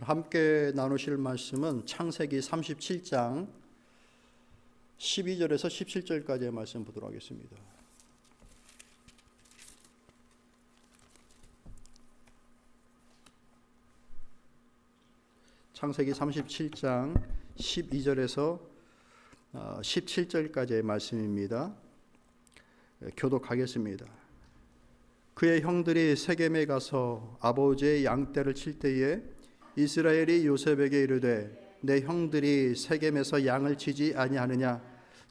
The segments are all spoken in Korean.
함께 나누실 말씀은 창세기 37장 12절에서 17절까지의 말씀 보도록 하겠습니다. 창세기 37장 12절에서 17절까지의 말씀입니다. 교독하겠습니다. 그의 형들이 세겜에 가서 아버지의 양떼를 칠 때에 이스라엘이 요셉에게 이르되 내 형들이 세겜에서 양을 치지 아니하느냐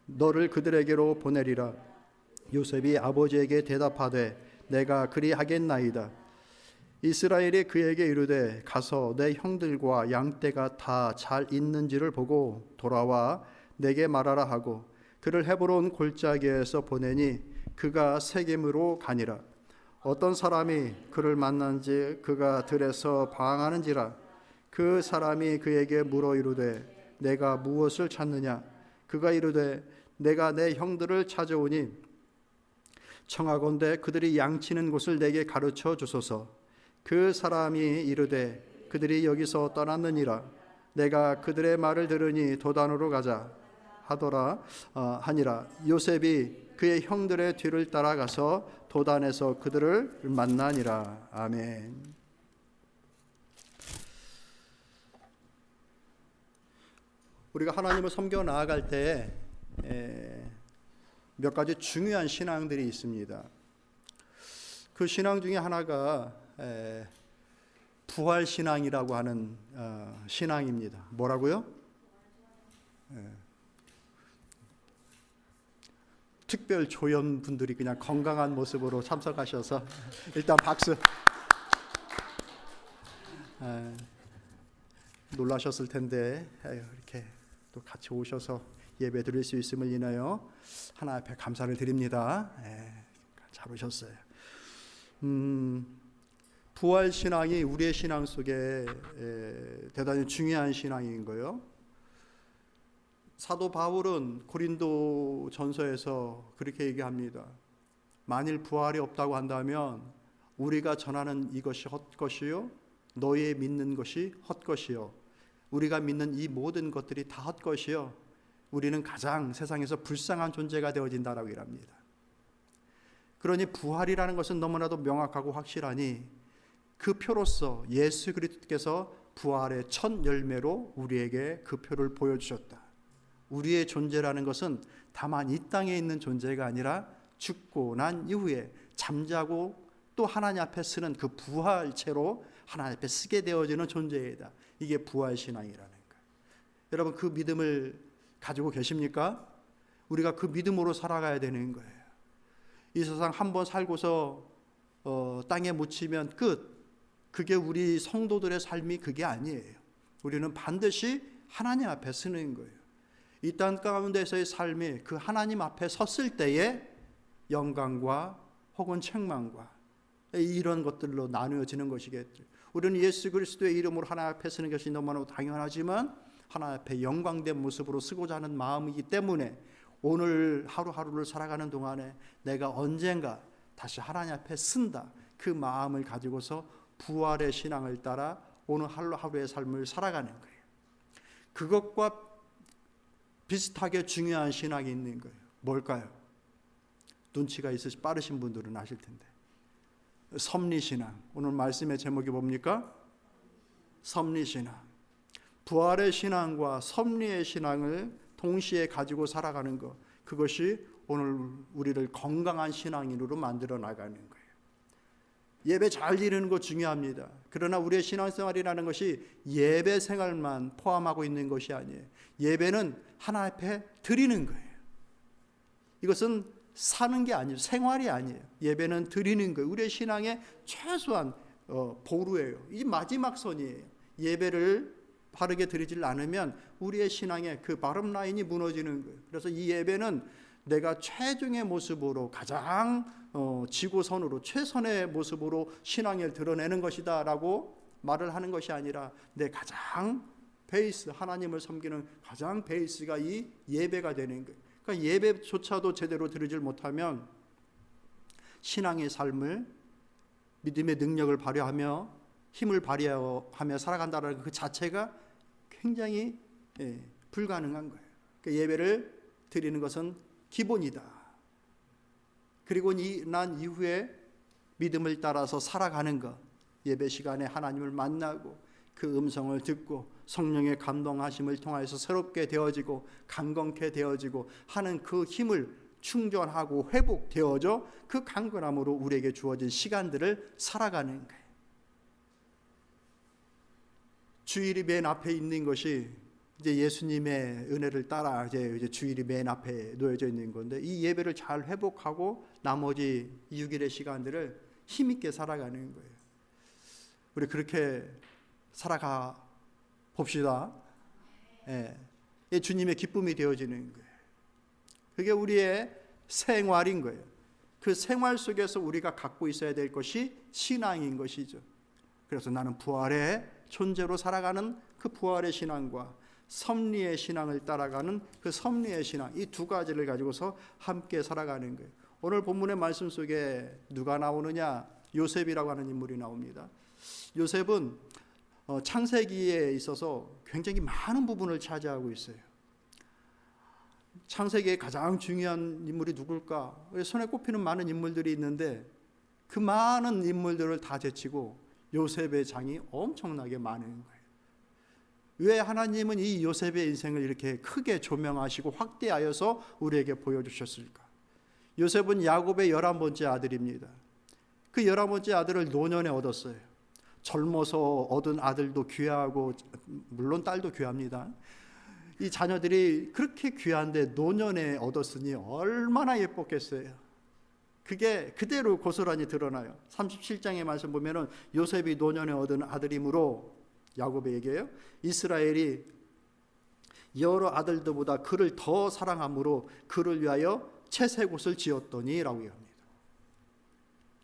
너를 그들에게로 보내리라. 요셉이 아버지에게 대답하되 내가 그리하겠나이다. 이스라엘이 그에게 이르되 가서 내 형들과 양떼가 다 잘 있는지를 보고 돌아와 내게 말하라 하고 그를 헤브론 골짜기에서 보내니 그가 세겜으로 가니라. 어떤 사람이 그를 만난지 그가 들에서 방황하는지라. 그 사람이 그에게 물어 이르되 내가 무엇을 찾느냐. 그가 이르되 내가 내 형들을 찾아오니 청하건대 그들이 양치는 곳을 내게 가르쳐 주소서. 그 사람이 이르되 그들이 여기서 떠났느니라. 내가 그들의 말을 들으니 도단으로 가자 하니라. 요셉이 그의 형들의 뒤를 따라가서 도단에서 그들을 만나니라. 아멘. 우리가 하나님을 섬겨 나아갈 때 몇 가지 중요한 신앙들이 있습니다. 그 신앙 중에 하나가 부활신앙이라고 하는 신앙입니다. 뭐라고요? 특별 조연분들이 그냥 건강한 모습으로 참석하셔서 일단 박수. 놀라셨을 텐데 이렇게 또 같이 오셔서 예배 드릴 수 있음을 인하여 하나님 앞에 감사를 드립니다. 잘 오셨어요. 부활신앙이 우리의 신앙 속에 대단히 중요한 신앙인 거예요. 사도 바울은 고린도 전서에서 그렇게 얘기합니다. 만일 부활이 없다고 한다면 우리가 전하는 이것이 헛것이요 너희의 믿는 것이 헛것이요 우리가 믿는 이 모든 것들이 다 헛것이요 우리는 가장 세상에서 불쌍한 존재가 되어진다라고 얘기합니다. 그러니 부활이라는 것은 너무나도 명확하고 확실하니 그 표로서 예수 그리스도께서 부활의 첫 열매로 우리에게 그 표를 보여주셨다. 우리의 존재라는 것은 다만 이 땅에 있는 존재가 아니라 죽고 난 이후에 잠자고 또 하나님 앞에 쓰는 그 부활체로 하나님 앞에 쓰게 되어지는 존재이다. 이게 부활신앙이라는 거예요. 여러분 그 믿음을 가지고 계십니까? 우리가 그 믿음으로 살아가야 되는 거예요. 이 세상 한번 살고서 땅에 묻히면 끝. 그게 우리 성도들의 삶이 그게 아니에요. 우리는 반드시 하나님 앞에 서는 거예요. 이 땅 가운데서의 삶이 그 하나님 앞에 섰을 때의 영광과 혹은 책망과 이런 것들로 나누어지는 것이겠죠. 우리는 예수 그리스도의 이름으로 하나님 앞에 서는 것이 너무나 당연하지만 하나님 앞에 영광된 모습으로 쓰고자 하는 마음이기 때문에 오늘 하루하루를 살아가는 동안에 내가 언젠가 다시 하나님 앞에 쓴다. 그 마음을 가지고서 부활의 신앙을 따라 오늘 하루하루의 삶을 살아가는 거예요. 그것과 비슷하게 중요한 신앙이 있는 거예요. 뭘까요? 눈치가 빠르신 분들은 아실 텐데. 섭리신앙. 오늘 말씀의 제목이 뭡니까? 섭리신앙. 부활의 신앙과 섭리의 신앙을 동시에 가지고 살아가는 것. 그것이 오늘 우리를 건강한 신앙인으로 만들어 나가는 거예요. 예배 잘 드리는 거 중요합니다. 그러나 우리의 신앙생활이라는 것이 예배 생활만 포함하고 있는 것이 아니에요. 예배는 하나님 앞에 드리는 거예요. 이것은 사는 게 아니에요. 생활이 아니에요. 예배는 드리는 거예요. 우리의 신앙의 최소한 보루예요. 이 마지막 선이에요. 예배를 바르게 드리질 않으면 우리의 신앙의 그 바름 라인이 무너지는 거예요. 그래서 이 예배는 내가 최종의 모습으로 가장 지고선으로 최선의 모습으로 신앙을 드러내는 것이다 라고 말을 하는 것이 아니라 내 가장 베이스, 하나님을 섬기는 가장 베이스가 이 예배가 되는 거예요. 그러니까 예배조차도 제대로 드리질 못하면 신앙의 삶을 믿음의 능력을 발휘하며 힘을 발휘하며 살아간다는 그 자체가 굉장히 불가능한 거예요. 그러니까 예배를 드리는 것은 기본이다. 그리고 난 이후에 믿음을 따라서 살아가는 것, 예배 시간에 하나님을 만나고 그 음성을 듣고 성령의 감동하심을 통해서 새롭게 되어지고 강건케 되어지고 하는 그 힘을 충전하고 회복되어져 그 강건함으로 우리에게 주어진 시간들을 살아가는 거예요. 주일이 맨 앞에 있는 것이 이제 예수님의 은혜를 따라 이제 주일이 맨 앞에 놓여져 있는 건데, 이 예배를 잘 회복하고 나머지 6일의 시간들을 힘있게 살아가는 거예요. 우리 그렇게 살아가 봅시다. 예, 주님의 기쁨이 되어지는 거예요. 그게 우리의 생활인 거예요. 그 생활 속에서 우리가 갖고 있어야 될 것이 신앙인 것이죠. 그래서 나는 부활의 존재로 살아가는 그 부활의 신앙과 섭리의 신앙을 따라가는 그 섭리의 신앙, 이 두 가지를 가지고서 함께 살아가는 거예요. 오늘 본문의 말씀 속에 누가 나오느냐? 요셉이라고 하는 인물이 나옵니다. 요셉은 창세기에 있어서 굉장히 많은 부분을 차지하고 있어요. 창세기의 가장 중요한 인물이 누굴까? 손에 꼽히는 많은 인물들이 있는데 그 많은 인물들을 다 제치고 요셉의 장이 엄청나게 많은 거예요. 왜 하나님은 이 요셉의 인생을 이렇게 크게 조명하시고 확대하여서 우리에게 보여주셨을까? 요셉은 야곱의 11번째 아들입니다. 그 11번째 아들을 노년에 얻었어요. 젊어서 얻은 아들도 귀하고 물론 딸도 귀합니다. 이 자녀들이 그렇게 귀한데 노년에 얻었으니 얼마나 예뻤겠어요. 그게 그대로 고스란히 드러나요. 37장의 말씀 보면은 요셉이 노년에 얻은 아들이므로 야곱의 얘기예요. 이스라엘이 여러 아들들보다 그를 더 사랑함으로 그를 위하여 채색옷을 지었더니 라고 합니다.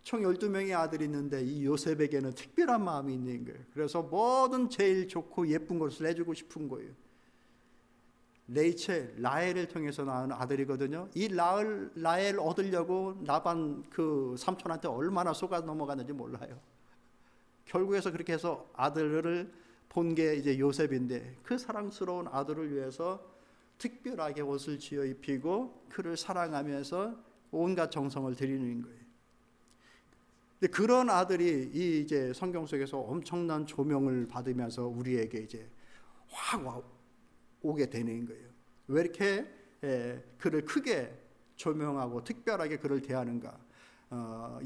총 12명의 아들이 있는데 이 요셉에게는 특별한 마음이 있는 거예요. 그래서 뭐든 제일 좋고 예쁜 것을 해주고 싶은 거예요. 레이첼, 라헬을 통해서 낳은 아들이거든요. 이 라헬 얻으려고 라반 그 삼촌한테 얼마나 속아 넘어갔는지 몰라요. 결국에서 그렇게 해서 아들을 본 게 이제 요셉인데, 그 사랑스러운 아들을 위해서 특별하게 옷을 지어 입히고 그를 사랑하면서 온갖 정성을 들이는 거예요. 근데 그런 아들이 이 이제 성경 속에서 엄청난 조명을 받으면서 우리에게 이제 확 오게 되는 거예요. 왜 이렇게 그를 크게 조명하고 특별하게 그를 대하는가?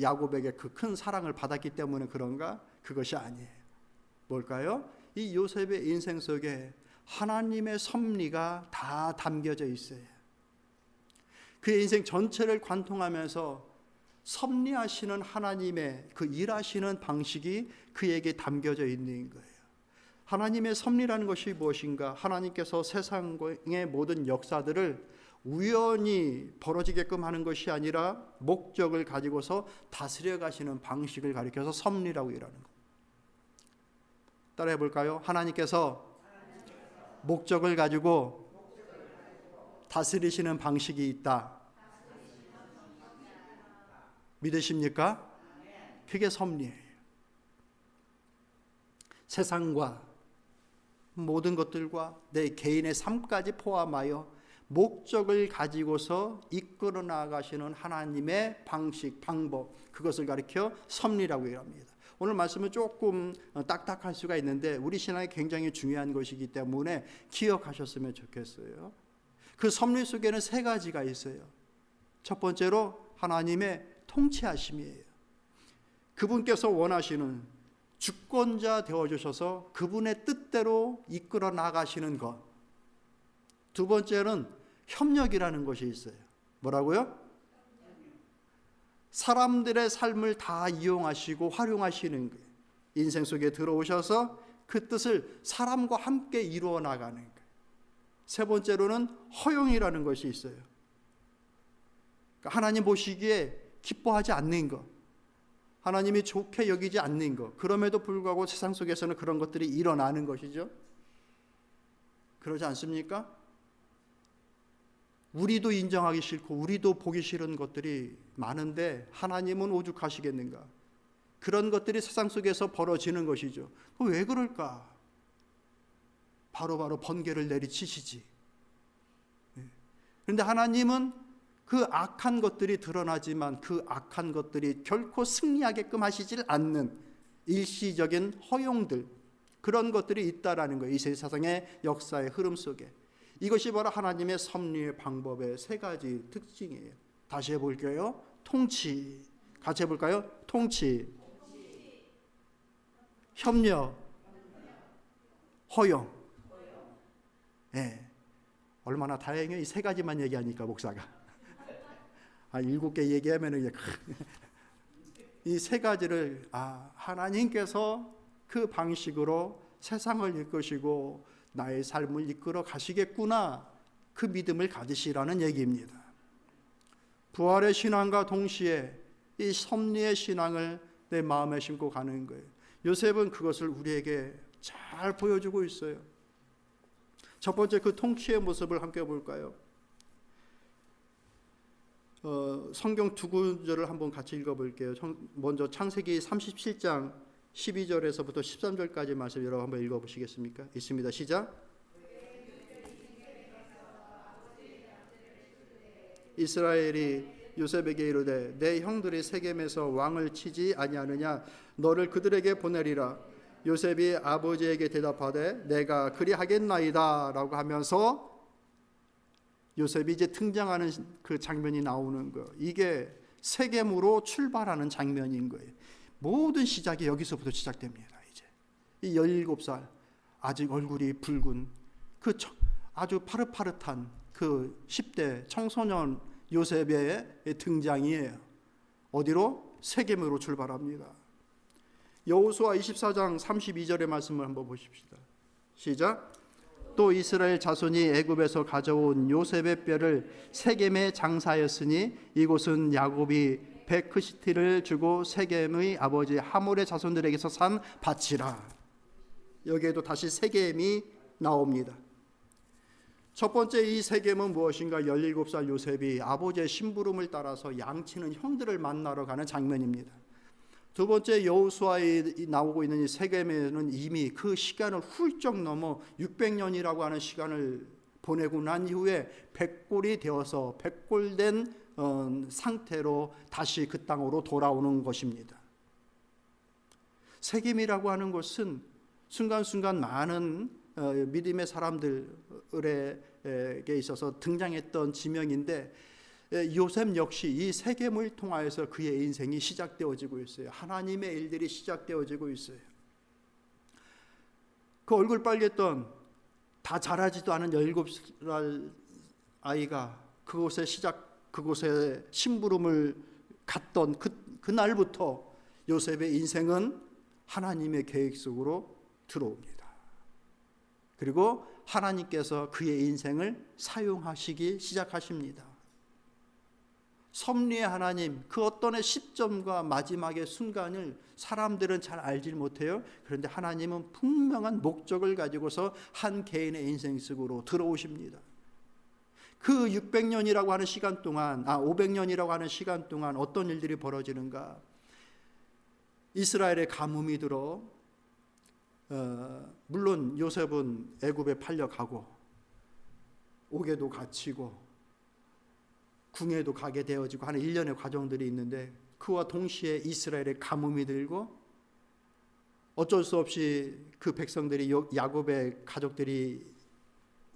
야곱에게 그 큰 사랑을 받았기 때문에 그런가? 그것이 아니에요. 뭘까요? 이 요셉의 인생 속에 하나님의 섭리가 다 담겨져 있어요. 그의 인생 전체를 관통하면서 섭리하시는 하나님의 그 일하시는 방식이 그에게 담겨져 있는 거예요. 하나님의 섭리라는 것이 무엇인가? 하나님께서 세상의 모든 역사들을 우연히 벌어지게끔 하는 것이 아니라 목적을 가지고서 다스려 가시는 방식을 가리켜서 섭리라고 일하는 것. 따라해 볼까요? 하나님께서 목적을 가지고 다스리시는 방식이 있다. 믿으십니까? 그게 섭리예요. 세상과 모든 것들과 내 개인의 삶까지 포함하여 목적을 가지고서 이끌어 나가시는 하나님의 방식, 방법, 그것을 가리켜 섭리라고 합니다. 오늘 말씀은 조금 딱딱할 수가 있는데 우리 신앙에 굉장히 중요한 것이기 때문에 기억하셨으면 좋겠어요. 그 섭리 속에는 세 가지가 있어요. 첫 번째로 하나님의 통치하심이에요. 그분께서 원하시는 주권자 되어주셔서 그분의 뜻대로 이끌어 나가시는 것. 두 번째는 협력이라는 것이 있어요. 뭐라고요? 사람들의 삶을 다 이용하시고 활용하시는 거예요. 인생 속에 들어오셔서 그 뜻을 사람과 함께 이루어 나가는 거예요. 세 번째로는 허용이라는 것이 있어요. 그러니까 하나님 보시기에 기뻐하지 않는 것, 하나님이 좋게 여기지 않는 것, 그럼에도 불구하고 세상 속에서는 그런 것들이 일어나는 것이죠. 그러지 않습니까? 우리도 인정하기 싫고 우리도 보기 싫은 것들이 많은데 하나님은 오죽하시겠는가? 그런 것들이 세상 속에서 벌어지는 것이죠. 왜 그럴까? 바로 번개를 내리치시지. 그런데 하나님은 그 악한 것들이 드러나지만 그 악한 것들이 결코 승리하게끔 하시질 않는 일시적인 허용들, 그런 것들이 있다라는 거예요. 이 세상의 역사의 흐름 속에. 이것이 바로 하나님의 섭리의 방법의 세 가지 특징이에요. 다시 해볼게요. 통치. 같이 해볼까요? 통치, 협력, 허용. 예. 얼마나 다행해요. 이 세 가지만 얘기하니까 목사가. 7개 얘기하면 이 세 가지를 하나님께서 그 방식으로 세상을 이끄시고 나의 삶을 이끌어 가시겠구나, 그 믿음을 가지시라는 얘기입니다. 부활의 신앙과 동시에 이 섭리의 신앙을 내 마음에 심고 가는 거예요. 요셉은 그것을 우리에게 잘 보여주고 있어요. 첫 번째, 그 통치의 모습을 함께 볼까요? 성경 두 구절을 한번 같이 읽어볼게요. 먼저 창세기 37장 12절에서부터 13절까지 말씀 여러분 한번 읽어보시겠습니까? 있습니다. 시작. 이스라엘이 요셉에게 이르되 내 형들이 세겜에서 왕을 치지 아니하느냐? 너를 그들에게 보내리라. 요셉이 아버지에게 대답하되 내가 그리하겠나이다 라고 하면서 요셉이 이제 등장하는 그 장면이 나오는 거예요. 이게 세겜으로 출발하는 장면인 거예요. 모든 시작이 여기서부터 시작됩니다. 이제 이 17살 아직 얼굴이 붉은 그 아주 파릇파릇한 그 10대 청소년 요셉의 등장이에요. 어디로? 세겜으로 출발합니다. 여호수아 24장 32절의 말씀을 한번 보십시다. 시작. 또 이스라엘 자손이 애굽에서 가져온 요셉의 뼈를 세겜에 장사하였으니 이곳은 야곱이 베크시티를 주고 세겜의 아버지 하몰의 자손들에게서 산 밭이라. 여기에도 다시 세겜이 나옵니다. 첫 번째, 이 세겜은 무엇인가? 17살 요셉이 아버지의 심부름을 따라서 양치는 형들을 만나러 가는 장면입니다. 두 번째, 여호수아에 나오고 있는 이 세겜에는 이미 그 시간을 훌쩍 넘어 600년이라고 하는 시간을 보내고 난 이후에 백골이 되어서 백골된 상태로 다시 그 땅으로 돌아오는 것입니다. 세겜이라고 하는 것은 순간순간 많은 믿음의 사람들에게 있어서 등장했던 지명인데, 요셉 역시 이 세겜을 통하여서 그의 인생이 시작되어지고 있어요. 하나님의 일들이 시작되어지고 있어요. 그 얼굴 빨갰던 다 자라지도 않은 17살 아이가 그곳에 심부름을 갔던 그날부터 요셉의 인생은 하나님의 계획 속으로 들어옵니다. 그리고 하나님께서 그의 인생을 사용하시기 시작하십니다. 섭리의 하나님, 그 어떤 시점과 마지막의 순간을 사람들은 잘 알지 못해요. 그런데 하나님은 분명한 목적을 가지고서 한 개인의 인생 속으로 들어오십니다. 그 600년이라고 하는 시간 동안, 500년이라고 하는 시간 동안 어떤 일들이 벌어지는가? 이스라엘의 가뭄이 들어, 물론 요셉은 애굽에 팔려가고 옥에도 갇히고 궁에도 가게 되어지고 하는 일련의 과정들이 있는데, 그와 동시에 이스라엘의 가뭄이 들고 어쩔 수 없이 그 백성들이, 야곱의 가족들이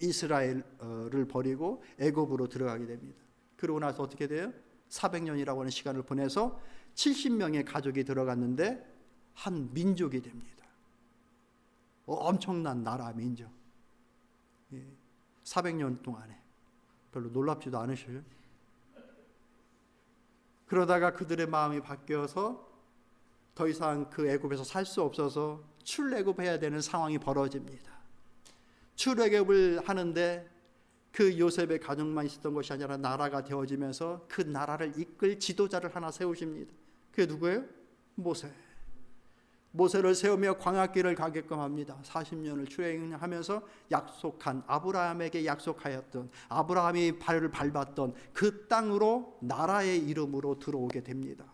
이스라엘을 버리고 애굽으로 들어가게 됩니다. 그러고 나서 어떻게 돼요? 400년이라고 하는 시간을 보내서 70명의 가족이 들어갔는데 한 민족이 됩니다. 엄청난 나라 민족. 400년 동안에 별로 놀랍지도 않으셔요? 그러다가 그들의 마음이 바뀌어서 더 이상 그 애굽에서 살 수 없어서 출애굽해야 되는 상황이 벌어집니다. 출애굽을 하는데 그 요셉의 가정만 있었던 것이 아니라 나라가 되어지면서 그 나라를 이끌 지도자를 하나 세우십니다. 그게 누구예요? 모세를 세우며 광야길을 가게끔 합니다. 40년을 출애굽하면서 약속한, 아브라함에게 약속하였던, 아브라함이 발을 밟았던 그 땅으로 나라의 이름으로 들어오게 됩니다.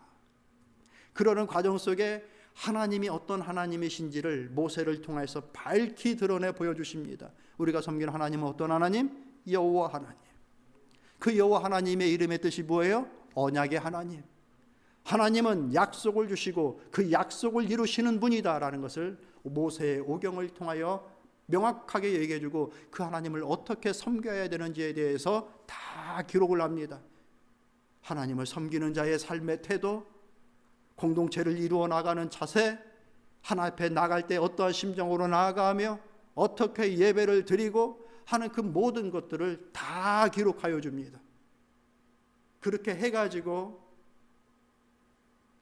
그러는 과정 속에 하나님이 어떤 하나님이신지를 모세를 통해서 밝히 드러내 보여주십니다. 우리가 섬기는 하나님은 어떤 하나님? 여호와 하나님. 그 여호와 하나님의 이름의 뜻이 뭐예요? 언약의 하나님. 하나님은 약속을 주시고 그 약속을 이루시는 분이다라는 것을 모세의 오경을 통하여 명확하게 얘기해주고 그 하나님을 어떻게 섬겨야 되는지에 대해서 다 기록을 합니다. 하나님을 섬기는 자의 삶의 태도, 공동체를 이루어 나가는 자세, 하나님 앞에 나갈 때 어떠한 심정으로 나아가며 어떻게 예배를 드리고 하는 그 모든 것들을 다 기록하여 줍니다. 그렇게 해가지고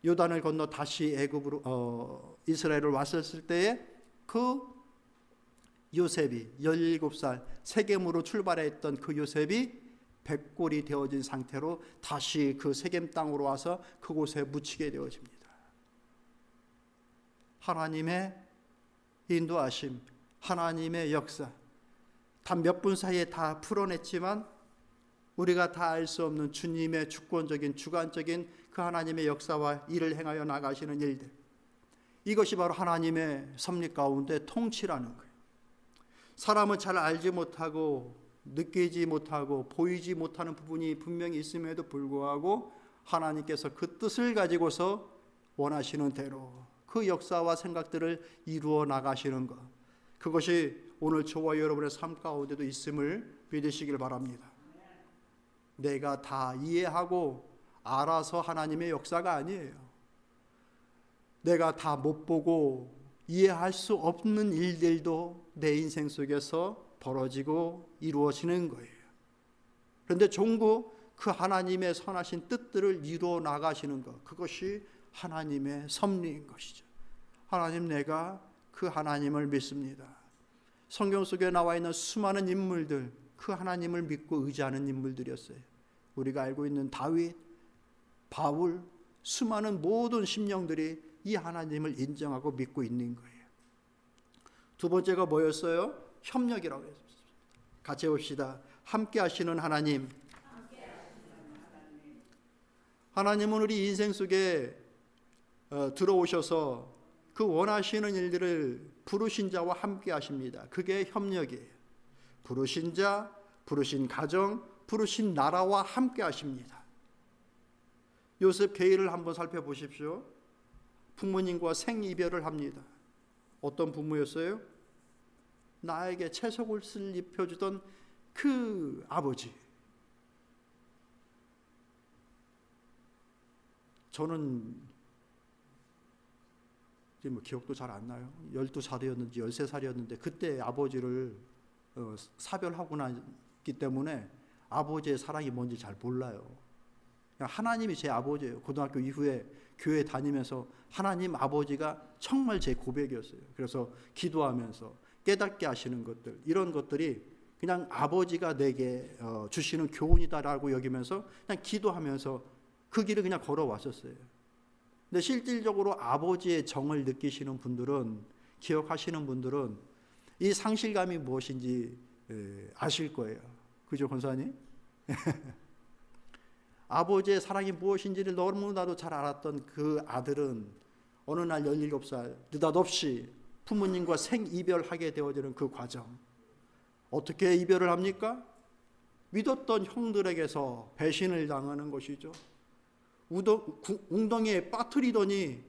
요단을 건너 다시 애굽으로 이스라엘을 왔었을 때에 그 요셉이 17살 세겜으로 출발했던 그 요셉이 백골이 되어진 상태로 다시 그 세겜 땅으로 와서 그곳에 묻히게 되어집니다. 하나님의 인도하심, 하나님의 역사, 단 몇 분 사이에 다 풀어냈지만 우리가 다 알 수 없는 주님의 주권적인 주관적인 그 하나님의 역사와 일을 행하여 나가시는 일들, 이것이 바로 하나님의 섭리 가운데 통치라는 거예요. 사람은 잘 알지 못하고 느끼지 못하고 보이지 못하는 부분이 분명히 있음에도 불구하고 하나님께서 그 뜻을 가지고서 원하시는 대로 그 역사와 생각들을 이루어 나가시는 것, 그것이 오늘 저와 여러분의 삶 가운데도 있음을 믿으시길 바랍니다. 내가 다 이해하고 알아서 하나님의 역사가 아니에요. 내가 다 못 보고 이해할 수 없는 일들도 내 인생 속에서 벌어지고 이루어지는 거예요. 그런데 종구 그 하나님의 선하신 뜻들을 이루어 나가시는 것, 그것이 하나님의 섭리인 것이죠. 하나님, 내가 그 하나님을 믿습니다. 성경 속에 나와 있는 수많은 인물들, 그 하나님을 믿고 의지하는 인물들이었어요. 우리가 알고 있는 다윗, 바울, 수많은 모든 심령들이 이 하나님을 인정하고 믿고 있는 거예요. 두 번째가 뭐였어요? 협력이라고 했습니다. 같이 봅시다. 함께 하시는 하나님. 하나님은 우리 인생 속에 들어오셔서 그 원하시는 일들을 부르신 자와 함께 하십니다. 그게 협력이에요. 부르신 자, 부르신 가정, 부르신 나라와 함께 하십니다. 요셉 계율을 한번 살펴보십시오. 부모님과 생이별을 합니다. 어떤 부모였어요? 나에게 채석옷을 입혀주던 그 아버지. 저는 뭐 기억도 잘 안 나요. 12살이었는지 13살이었는데 그때 아버지를 사별하고 났기 때문에 아버지의 사랑이 뭔지 잘 몰라요. 하나님이 제 아버지예요. 고등학교 이후에 교회 다니면서 하나님 아버지가 정말 제 고백이었어요. 그래서 기도하면서 깨닫게 하시는 것들, 이런 것들이 그냥 아버지가 내게 주시는 교훈이다라고 여기면서 그냥 기도하면서 그 길을 그냥 걸어왔었어요. 근데 실질적으로 아버지의 정을 느끼시는 분들은, 기억하시는 분들은 이 상실감이 무엇인지 아실 거예요. 그죠, 권사님? 아버지의 사랑이 무엇인지를 너무나도 잘 알았던 그 아들은 어느 날 17살 느닷없이 부모님과 생이별하게 되어지는 그 과정, 어떻게 이별을 합니까? 믿었던 형들에게서 배신을 당하는 것이죠. 웅덩이에 빠뜨리더니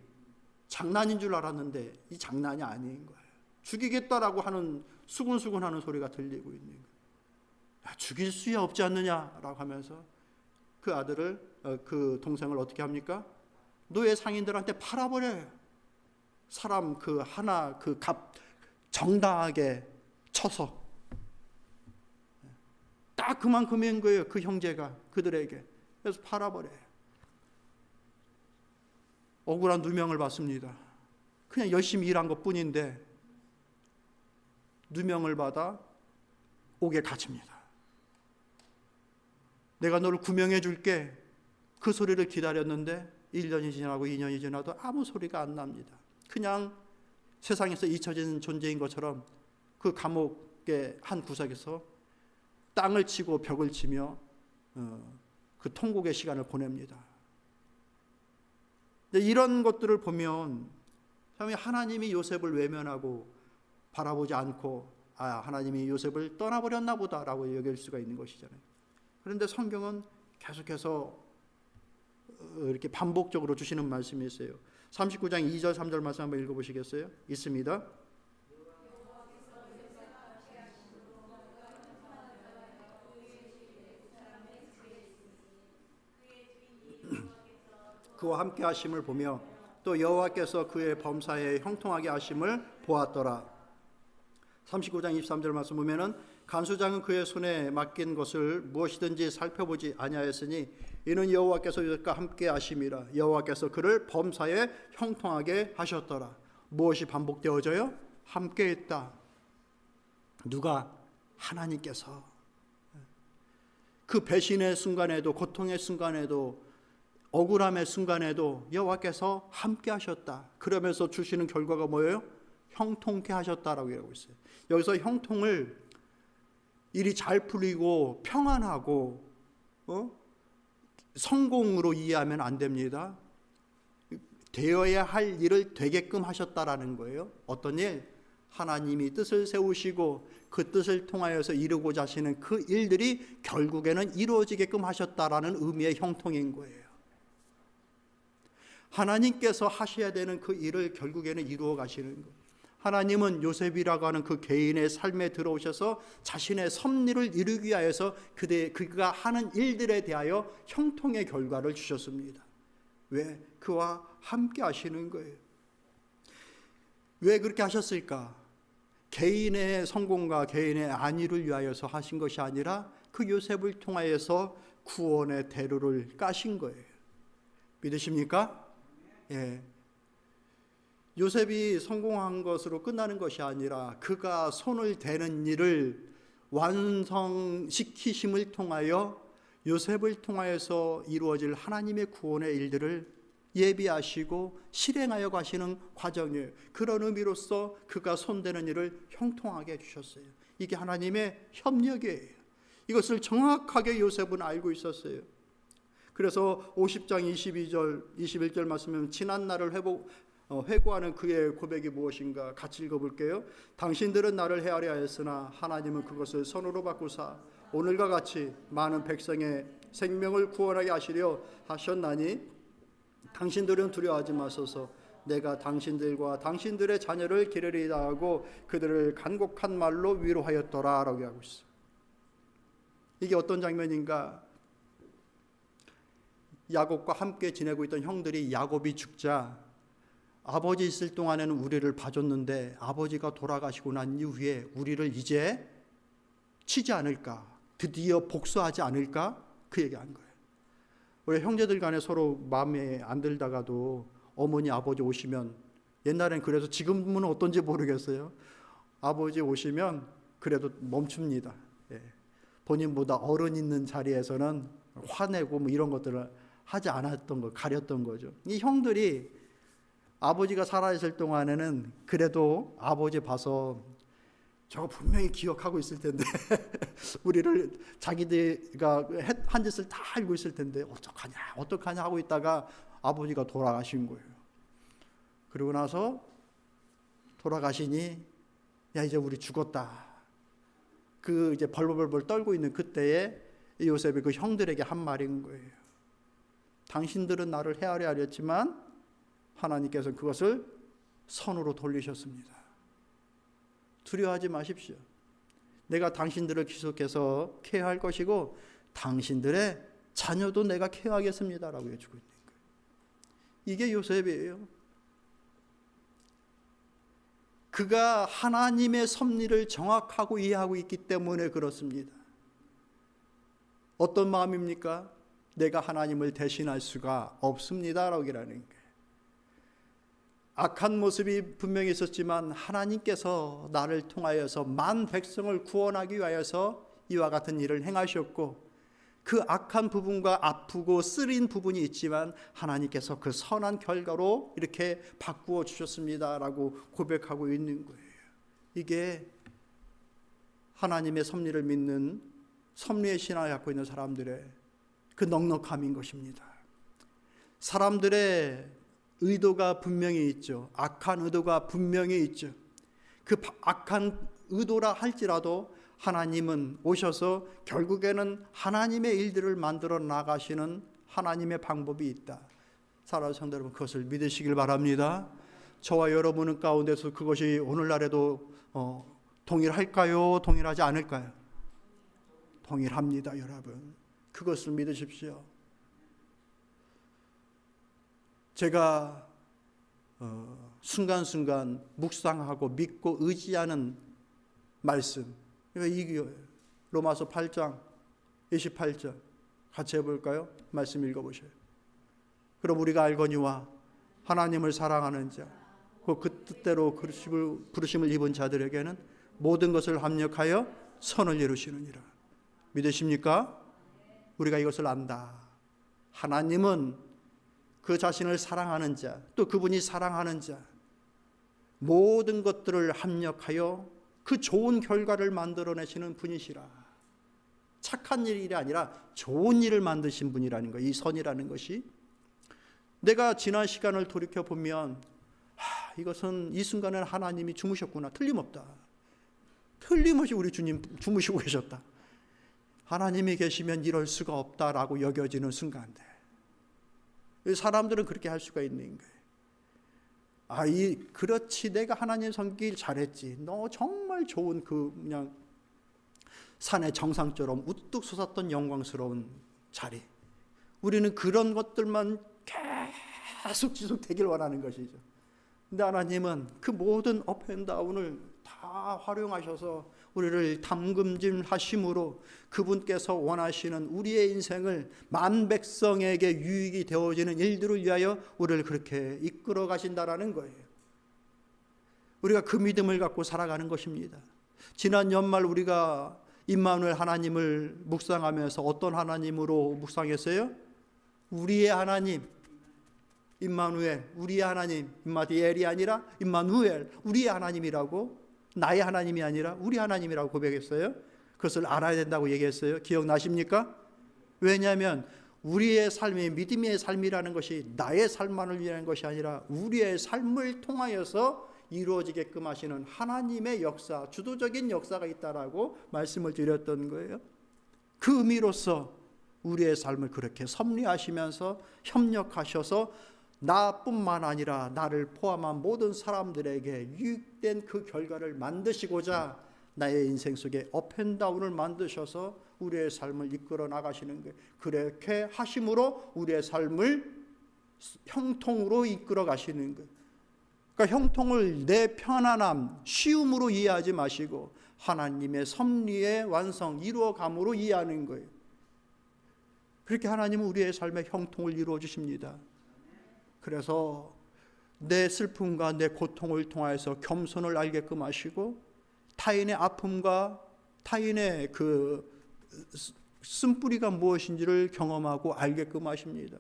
장난인 줄 알았는데 이 장난이 아닌 거예요. 죽이겠다라고 하는 수근수근하는 소리가 들리고 있는 거예요. 야, 죽일 수야 없지 않느냐라고 하면서 그 아들을, 그 동생을 어떻게 합니까? 노예 상인들한테 팔아버려요. 사람 그 하나 그 값 정당하게 쳐서 딱 그만큼인 거예요. 그 형제가 그들에게. 그래서 팔아버려요. 억울한 누명을 받습니다. 그냥 열심히 일한 것뿐인데 누명을 받아 옥에 갇힙니다. 내가 너를 구명해 줄게. 그 소리를 기다렸는데 1년이 지나고 2년이 지나도 아무 소리가 안 납니다. 그냥 세상에서 잊혀진 존재인 것처럼 그 감옥의 한 구석에서 땅을 치고 벽을 치며 그 통곡의 시간을 보냅니다. 이런 것들을 보면 하나님이 요셉을 외면하고 바라보지 않고 하나님이 요셉을 떠나버렸나 보다라고 여길 수가 있는 것이잖아요. 그런데 성경은 계속해서 이렇게 반복적으로 주시는 말씀이 있어요. 39장 2절 3절 말씀 한번 읽어보시겠어요? 있습니다. 그와 함께 하심을 보며 또 여호와께서 그의 범사에 형통하게 하심을 보았더라. 39장 23절 말씀 보면은 간수장은 그의 손에 맡긴 것을 무엇이든지 살펴보지 아니하였으니 이는 여호와께서 요셉과 함께 하심이라. 여호와께서 그를 범사에 형통하게 하셨더라. 무엇이 반복되어져요? 함께 했다. 누가? 하나님께서. 그 배신의 순간에도, 고통의 순간에도, 억울함의 순간에도 여호와께서 함께 하셨다. 그러면서 주시는 결과가 뭐예요? 형통케 하셨다라고 얘기하고 있어요. 여기서 형통을 일이 잘 풀리고 평안하고 성공으로 이해하면 안 됩니다. 되어야 할 일을 되게끔 하셨다라는 거예요. 어떤 일? 하나님이 뜻을 세우시고 그 뜻을 통하여서 이루고자 하시는 그 일들이 결국에는 이루어지게끔 하셨다라는 의미의 형통인 거예요. 하나님께서 하셔야 되는 그 일을 결국에는 이루어 가시는 거예요. 하나님은 요셉이라고 하는 그 개인의 삶에 들어오셔서 자신의 섭리를 이루기 위하여서 그가 하는 일들에 대하여 형통의 결과를 주셨습니다. 왜? 그와 함께 하시는 거예요. 왜 그렇게 하셨을까? 개인의 성공과 개인의 안위를 위하여서 하신 것이 아니라 그 요셉을 통하여서 구원의 대로를 까신 거예요. 믿으십니까? 예. 요셉이 성공한 것으로 끝나는 것이 아니라 그가 손을 대는 일을 완성시키심을 통하여 요셉을 통하여서 이루어질 하나님의 구원의 일들을 예비하시고 실행하여 가시는 과정이에요. 그런 의미로서 그가 손대는 일을 형통하게 해주셨어요. 이게 하나님의 협력이에요. 이것을 정확하게 요셉은 알고 있었어요. 그래서 50장 22절 21절 말씀은 지난 날을 회고하는 그의 고백이 무엇인가 같이 읽어볼게요. 당신들은 나를 헤아려 하였으나 하나님은 그것을 선으로 바꾸사 오늘과 같이 많은 백성의 생명을 구원하게 하시려 하셨나니 당신들은 두려워하지 마소서. 내가 당신들과 당신들의 자녀를 기르리다 하고 그들을 간곡한 말로 위로하였더라 라고 하고 있어. 이게 어떤 장면인가? 야곱과 함께 지내고 있던 형들이 야곱이 죽자 아버지 있을 동안에는 우리를 봐줬는데 아버지가 돌아가시고 난 이후에 우리를 이제 치지 않을까? 드디어 복수하지 않을까? 그 얘기한 거예요. 우리 형제들 간에 서로 마음에 안 들다가도 어머니 아버지 오시면 옛날엔 그래서 지금은 어떤지 모르겠어요. 아버지 오시면 그래도 멈춥니다. 예. 본인보다 어른 있는 자리에서는 화내고 뭐 이런 것들을 하지 않았던 거, 가렸던 거죠. 이 형들이 아버지가 살아있을 동안에는 그래도 아버지 봐서 저거 분명히 기억하고 있을 텐데 우리를 자기들가 한 짓을 다 알고 있을 텐데 어떡하냐 하고 있다가 아버지가 돌아가신 거예요. 그리고 나서 돌아가시니 야 이제 우리 죽었다. 그 이제 벌벌벌 떨고 있는 그때에 요셉이 그 형들에게 한 말인 거예요. 당신들은 나를 헤아려 하렸지만 하나님께서 그것을 선으로 돌리셨습니다. 두려워하지 마십시오. 내가 당신들을 계속해서 케어할 것이고 당신들의 자녀도 내가 케어하겠습니다 라고 해주고 있는 거예요. 이게 요셉이에요. 그가 하나님의 섭리를 정확하고 이해하고 있기 때문에 그렇습니다. 어떤 마음입니까? 내가 하나님을 대신할 수가 없습니다 라고 하는 거예요. 악한 모습이 분명히 있었지만 하나님께서 나를 통하여서 만 백성을 구원하기 위하여서 이와 같은 일을 행하셨고 그 악한 부분과 아프고 쓰린 부분이 있지만 하나님께서 그 선한 결과로 이렇게 바꾸어 주셨습니다 라고 고백하고 있는 거예요. 이게 하나님의 섭리를 믿는 섭리의 신앙을 갖고 있는 사람들의 그 넉넉함인 것입니다. 사람들의 의도가 분명히 있죠. 악한 의도가 분명히 있죠. 그 악한 의도라 할지라도 하나님은 오셔서 결국에는 하나님의 일들을 만들어 나가시는 하나님의 방법이 있다. 사랑하는 성도 여러분, 그것을 믿으시길 바랍니다. 저와 여러분 가운데서 그것이 오늘날에도 동일할까요? 동일하지 않을까요? 동일합니다, 여러분. 그것을 믿으십시오. 제가 순간순간 묵상하고 믿고 의지하는 말씀, 이게 로마서 8장 28절 같이 해볼까요? 말씀 읽어보셔요. 그럼 우리가 알거니와 하나님을 사랑하는 자, 그 뜻대로 부르심을 입은 자들에게는 모든 것을 합력하여 선을 이루시느니라. 믿으십니까? 우리가 이것을 안다. 하나님은 그 자신을 사랑하는 자, 또 그분이 사랑하는 자, 모든 것들을 합력하여 그 좋은 결과를 만들어내시는 분이시라. 착한 일이 아니라 좋은 일을 만드신 분이라는 거, 이 선이라는 것이. 내가 지난 시간을 돌이켜보면 이것은 이 순간에는 하나님이 주무셨구나. 틀림없다. 틀림없이 우리 주님 주무시고 계셨다. 하나님이 계시면 이럴 수가 없다라고 여겨지는 순간들. 사람들은 그렇게 할 수가 있는 거예요. 그렇지, 내가 하나님 섬기길 잘했지. 너 정말 좋은 그냥 산의 정상처럼 우뚝 솟았던 영광스러운 자리. 우리는 그런 것들만 계속 지속되길 원하는 것이죠. 근데 하나님은 그 모든 업앤다운을 다 활용하셔서 우리를 담금질하심으로 그분께서 원하시는 우리의 인생을 만백성에게 유익이 되어지는 일들을 위하여 우리를 그렇게 이끌어 가신다라는 거예요. 우리가 그 믿음을 갖고 살아가는 것입니다. 지난 연말 우리가 임마누엘 하나님을 묵상하면서 어떤 하나님으로 묵상했어요? 우리의 하나님, 임마누엘, 우리의 하나님. 임마디엘이 아니라 임마누엘, 우리의 하나님이라고. 나의 하나님이 아니라 우리 하나님이라고 고백했어요. 그것을 알아야 된다고 얘기했어요. 기억나십니까? 왜냐하면 우리의 삶이 믿음의 삶이라는 것이 나의 삶만을 위한 것이 아니라 우리의 삶을 통하여서 이루어지게끔 하시는 하나님의 역사, 주도적인 역사가 있다라고 말씀을 드렸던 거예요. 그 의미로서 우리의 삶을 그렇게 섭리하시면서 협력하셔서 나뿐만 아니라 나를 포함한 모든 사람들에게 유익된 그 결과를 만드시고자 나의 인생 속에 업앤다운을 만드셔서 우리의 삶을 이끌어 나가시는 거예요. 그렇게 하심으로 우리의 삶을 형통으로 이끌어 가시는 거예요. 그러니까 형통을 내 편안함, 쉬움으로 이해하지 마시고 하나님의 섭리의 완성, 이루어감으로 이해하는 거예요. 그렇게 하나님은 우리의 삶의 형통을 이루어 주십니다. 그래서 내 슬픔과 내 고통을 통하여서 겸손을 알게끔 하시고 타인의 아픔과 타인의 그 쓴뿌리가 무엇인지를 경험하고 알게끔 하십니다.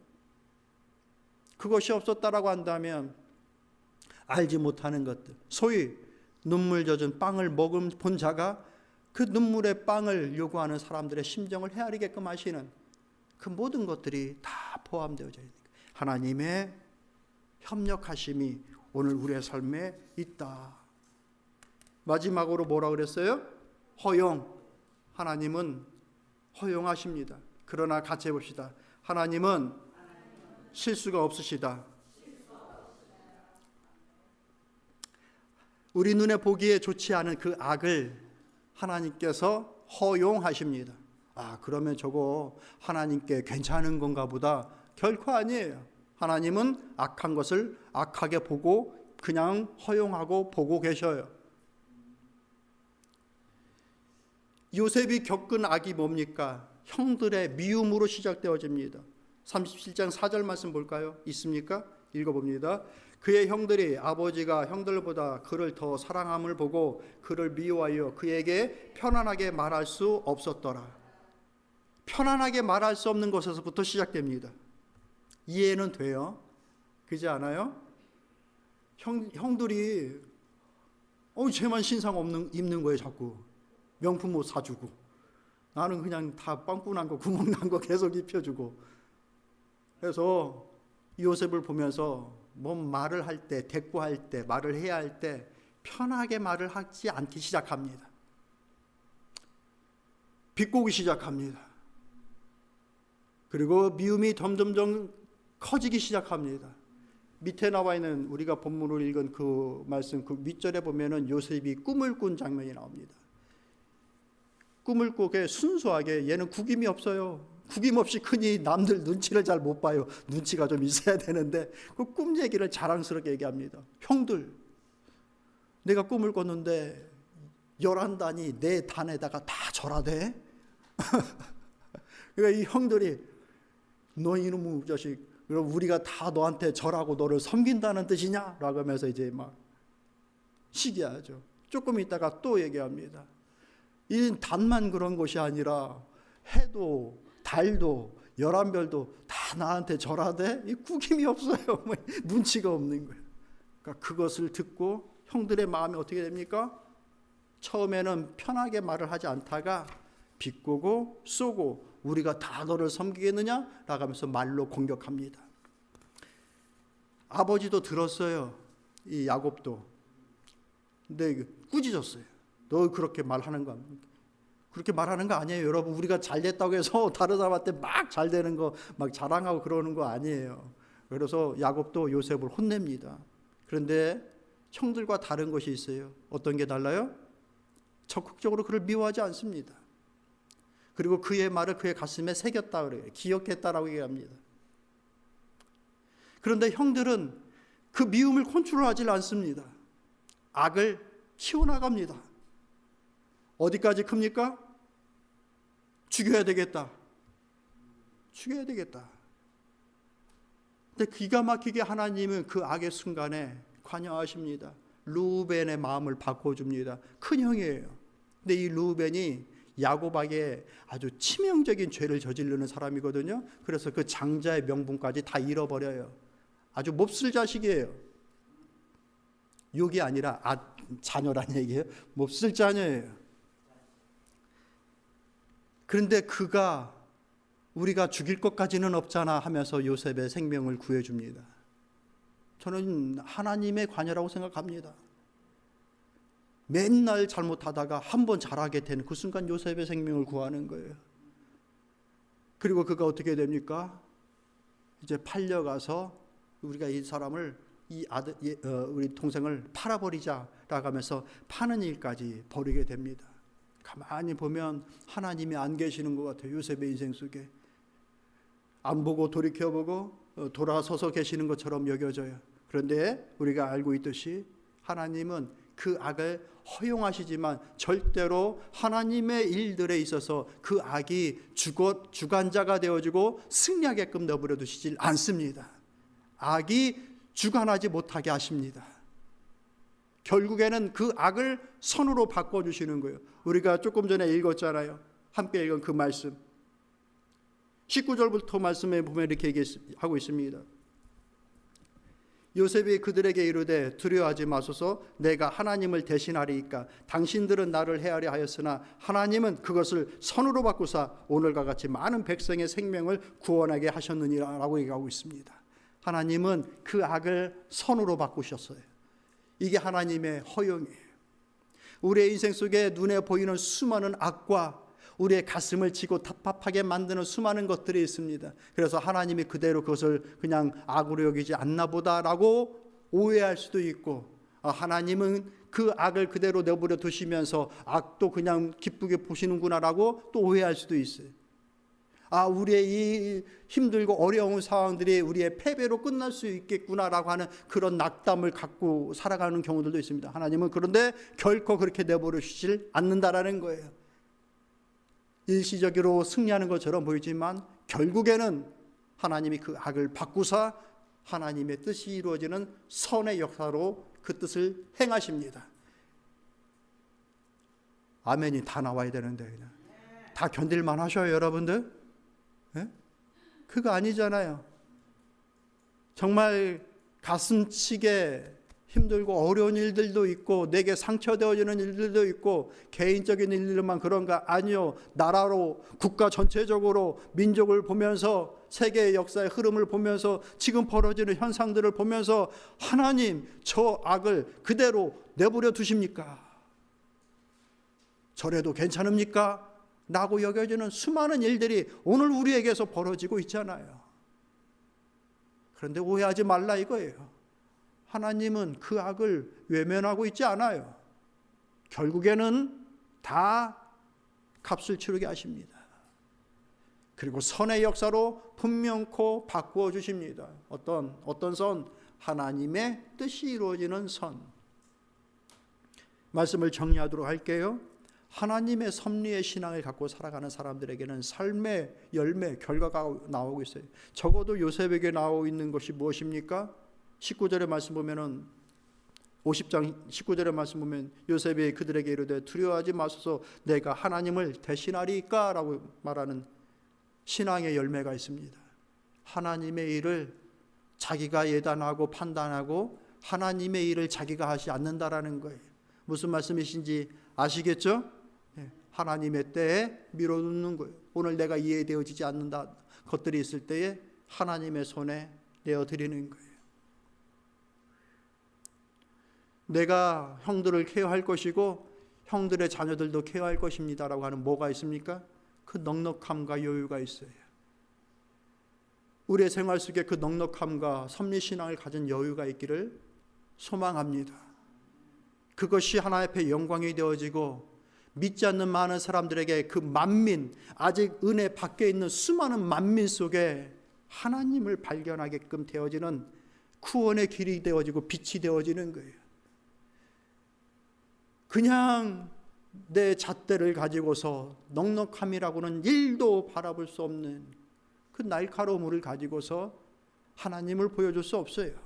그것이 없었다라고 한다면 알지 못하는 것들, 소위 눈물 젖은 빵을 먹은 본 자가 그 눈물의 빵을 요구하는 사람들의 심정을 헤아리게끔 하시는 그 모든 것들이 다 포함되어져 있는 거예요. 하나님의 협력하심이 오늘 우리의 삶에 있다. 마지막으로 뭐라 그랬어요? 허용. 하나님은 허용하십니다. 그러나 같이 해봅시다. 하나님은 실수가 없으시다. 우리 눈에 보기에 좋지 않은 그 악을 하나님께서 허용하십니다. 그러면 저거 하나님께 괜찮은 건가 보다. 결코 아니에요. 하나님은 악한 것을 악하게 보고 그냥 허용하고 보고 계셔요. 요셉이 겪은 악이 뭡니까? 형들의 미움으로 시작되어집니다. 37장 4절 말씀 볼까요? 있습니까? 읽어봅니다. 그의 형들이 아버지가 형들보다 그를 더 사랑함을 보고 그를 미워하여 그에게 편안하게 말할 수 없었더라. 편안하게 말할 수 없는 것에서부터 시작됩니다. 이해는 돼요. 그렇지 않아요? 형들이 쟤만 신상 입는 거예요. 자꾸 명품 옷 사주고 나는 그냥 다 빵꾸난 거 구멍 난 거 계속 입혀주고. 그래서 요셉을 보면서 뭐 말을 할 때, 대꾸할 때, 말을 해야 할 때 편하게 말을 하지 않기 시작합니다. 비꼬기 시작합니다. 그리고 미움이 점점점 커지기 시작합니다. 밑에 나와 있는 우리가 본문을 읽은 그 말씀 그 윗절에 보면은 요셉이 꿈을 꾼 장면이 나옵니다. 꿈을 꾸게 순수하게, 얘는 구김이 없어요. 구김 없이 크니 남들 눈치를 잘 못 봐요. 눈치가 좀 있어야 되는데 그 꿈 얘기를 자랑스럽게 얘기합니다. 형들, 내가 꿈을 꿨는데 11단이 내 단에다가 다 절하대. 그러니까 이 형들이, 너 이놈의 자식, 그럼 우리가 다 너한테 절하고 너를 섬긴다는 뜻이냐? 라고 하면서 이제 막 시기하죠. 조금 있다가 또 얘기합니다. 이 단만 그런 것이 아니라 해도 달도 11별도 다 나한테 절하대? 이 구김이 없어요. 눈치가 없는 거예요. 그러니까 그것을 듣고 형들의 마음이 어떻게 됩니까? 처음에는 편하게 말을 하지 않다가 비꼬고 쏘고, 우리가 다 너를 섬기겠느냐? 라고 하면서 말로 공격합니다. 아버지도 들었어요. 이 야곱도. 근데 꾸짖었어요. 너 그렇게 말하는 거, 그렇게 말하는 거 아니에요. 여러분, 우리가 잘 됐다고 해서 다른 사람한테 막 잘 되는 거 막 자랑하고 그러는 거 아니에요. 그래서 야곱도 요셉을 혼냅니다. 그런데 형들과 다른 것이 있어요. 어떤 게 달라요? 적극적으로 그를 미워하지 않습니다. 그리고 그의 말을 그의 가슴에 새겼다 그래요. 기억했다라고 얘기합니다. 그런데 형들은 그 미움을 컨트롤하지 않습니다. 악을 키워나갑니다. 어디까지 큽니까? 죽여야 되겠다. 죽여야 되겠다. 근데 기가 막히게 하나님은 그 악의 순간에 관여하십니다. 르우벤의 마음을 바꿔줍니다. 큰 형이에요. 근데 이 르우벤이 야곱에게 아주 치명적인 죄를 저지르는 사람이거든요. 그래서 그 장자의 명분까지 다 잃어버려요. 아주 몹쓸 자식이에요. 욕이 아니라 자녀란 얘기예요. 몹쓸 자녀예요. 그런데 그가 우리가 죽일 것까지는 없잖아 하면서 요셉의 생명을 구해줍니다. 저는 하나님의 관여라고 생각합니다. 맨날 잘못하다가 한번 잘하게 되는 그 순간 요셉의 생명을 구하는 거예요. 그리고 그가 어떻게 됩니까? 이제 팔려가서 우리가 이 사람을, 우리 동생을 팔아버리자라고 하면서 파는 일까지 벌이게 됩니다. 가만히 보면 하나님이 안 계시는 것 같아요. 요셉의 인생 속에 안 보고 돌이켜보고 돌아서서 계시는 것처럼 여겨져요. 그런데 우리가 알고 있듯이 하나님은 그 악을 허용하시지만 절대로 하나님의 일들에 있어서 그 악이 주관자가 되어지고 승리하게끔 내버려 두시질 않습니다. 악이 주관하지 못하게 하십니다. 결국에는 그 악을 선으로 바꿔주시는 거예요. 우리가 조금 전에 읽었잖아요. 함께 읽은 그 말씀 19절부터 말씀에 보면 이렇게 얘기하고 있습니다. 요셉이 그들에게 이르되 두려워하지 마소서, 내가 하나님을 대신하리이까. 당신들은 나를 해하려 하였으나 하나님은 그것을 선으로 바꾸사 오늘과 같이 많은 백성의 생명을 구원하게 하셨느니라 라고 얘기하고 있습니다. 하나님은 그 악을 선으로 바꾸셨어요. 이게 하나님의 허용이에요. 우리의 인생 속에 눈에 보이는 수많은 악과 우리의 가슴을 치고 답답하게 만드는 수많은 것들이 있습니다. 그래서 하나님이 그대로 그것을 그냥 악으로 여기지 않나 보다라고 오해할 수도 있고, 하나님은 그 악을 그대로 내버려 두시면서 악도 그냥 기쁘게 보시는구나라고 또 오해할 수도 있어요. 우리의 이 힘들고 어려운 상황들이 우리의 패배로 끝날 수 있겠구나라고 하는 그런 낙담을 갖고 살아가는 경우들도 있습니다. 하나님은 그런데 결코 그렇게 내버려 주시질 않는다라는 거예요. 일시적으로 승리하는 것처럼 보이지만 결국에는 하나님이 그 악을 바꾸사 하나님의 뜻이 이루어지는 선의 역사로 그 뜻을 행하십니다. 아멘이 다 나와야 되는데 그냥 다 견딜만 하셔요, 여러분들? 네? 그거 아니잖아요. 정말 가슴치게 힘들고 어려운 일들도 있고 내게 상처되어지는 일들도 있고 개인적인 일들만 그런가? 아니요. 나라로 국가 전체적으로 민족을 보면서 세계의 역사의 흐름을 보면서 지금 벌어지는 현상들을 보면서 하나님 저 악을 그대로 내버려 두십니까? 저래도 괜찮습니까? 라고 여겨지는 수많은 일들이 오늘 우리에게서 벌어지고 있잖아요. 그런데 오해하지 말라 이거예요. 하나님은 그 악을 외면하고 있지 않아요. 결국에는 다 값을 치르게 하십니다. 그리고 선의 역사로 분명코 바꾸어 주십니다. 어떤 선? 하나님의 뜻이 이루어지는 선. 말씀을 정리하도록 할게요. 하나님의 섭리의 신앙을 갖고 살아가는 사람들에게는 삶의 열매, 결과가 나오고 있어요. 적어도 요셉에게 나오고 있는 것이 무엇입니까? 19절의 말씀 보면은 50장 19절의 말씀 보면 요셉이 그들에게 이르되 두려워하지 마소서 내가 하나님을 대신하리까 라고 말하는 신앙의 열매가 있습니다. 하나님의 일을 자기가 예단하고 판단하고 하나님의 일을 자기가 하지 않는다라는 거예요. 무슨 말씀이신지 아시겠죠? 하나님의 때에 밀어놓는 거예요. 오늘 내가 이해되어지지 않는다 것들이 있을 때에 하나님의 손에 내어드리는 거예요. 내가 형들을 케어할 것이고 형들의 자녀들도 케어할 것입니다라고 하는 뭐가 있습니까? 그 넉넉함과 여유가 있어요. 우리의 생활 속에 그 넉넉함과 섭리신앙을 가진 여유가 있기를 소망합니다. 그것이 하나님 앞에 영광이 되어지고 믿지 않는 많은 사람들에게 그 만민, 아직 은혜 밖에 있는 수많은 만민 속에 하나님을 발견하게끔 되어지는 구원의 길이 되어지고 빛이 되어지는 거예요. 그냥 내 잣대를 가지고서 넉넉함이라고는 일도 바라볼 수 없는 그 날카로움을 가지고서 하나님을 보여줄 수 없어요.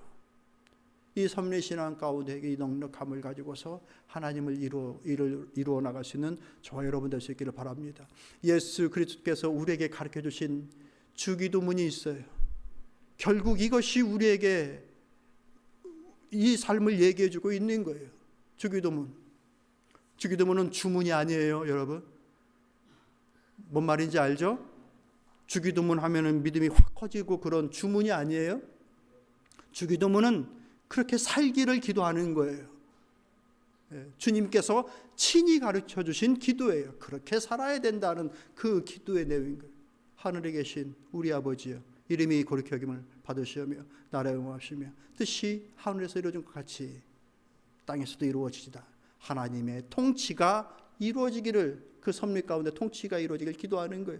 이 섭리신앙 가운데 이 넉넉함을 가지고서 하나님을 이루어 나갈 수 있는 저와 여러분 될 수 있기를 바랍니다. 예수 그리스도께서 우리에게 가르쳐 주신 주기도문이 있어요. 결국 이것이 우리에게 이 삶을 얘기해 주고 있는 거예요. 주기도문. 주기도문은 주문이 아니에요, 여러분. 뭔 말인지 알죠? 주기도문 하면은 믿음이 확 커지고 그런 주문이 아니에요. 주기도문은 그렇게 살기를 기도하는 거예요. 주님께서 친히 가르쳐 주신 기도예요. 그렇게 살아야 된다는 그 기도의 내용인 거예요. 하늘에 계신 우리 아버지여, 이름이 거룩히 여김을 받으시며 나라의 영광하시며 뜻이 하늘에서 이루어진 것 같이 땅에서도 이루어지지다. 하나님의 통치가 이루어지기를, 그 섭리 가운데 통치가 이루어지기를 기도하는 거예요.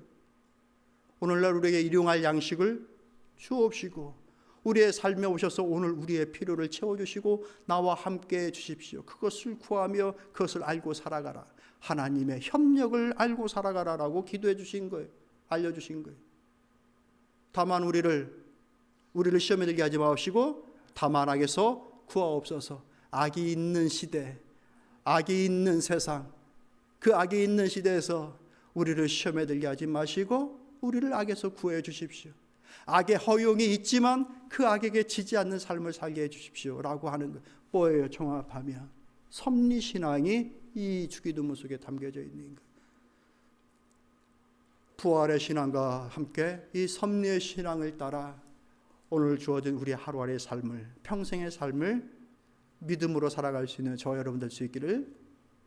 오늘날 우리에게 일용할 양식을 주옵시고 우리의 삶에 오셔서 오늘 우리의 필요를 채워주시고 나와 함께 해주십시오. 그것을 구하며 그것을 알고 살아가라. 하나님의 협력을 알고 살아가라라고 기도해 주신 거예요. 알려주신 거예요. 다만 우리를 시험에 들게 하지 마시고 다만 악에서 구하옵소서. 악이 있는 시대, 악이 있는 세상, 그 악이 있는 시대에서 우리를 시험에 들게 하지 마시고 우리를 악에서 구해 주십시오. 악의 허용이 있지만 그 악에게 지지 않는 삶을 살게 해 주십시오 라고 하는 것, 뭐예요? 종합하면 섭리신앙이 이 주기도문 속에 담겨져 있는 것. 부활의 신앙과 함께 이 섭리의 신앙을 따라 오늘 주어진 우리 하루하루의 삶을, 평생의 삶을 믿음으로 살아갈 수 있는 저와 여러분 될 수 있기를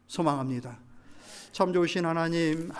소망합니다. 참 좋으신 하나님,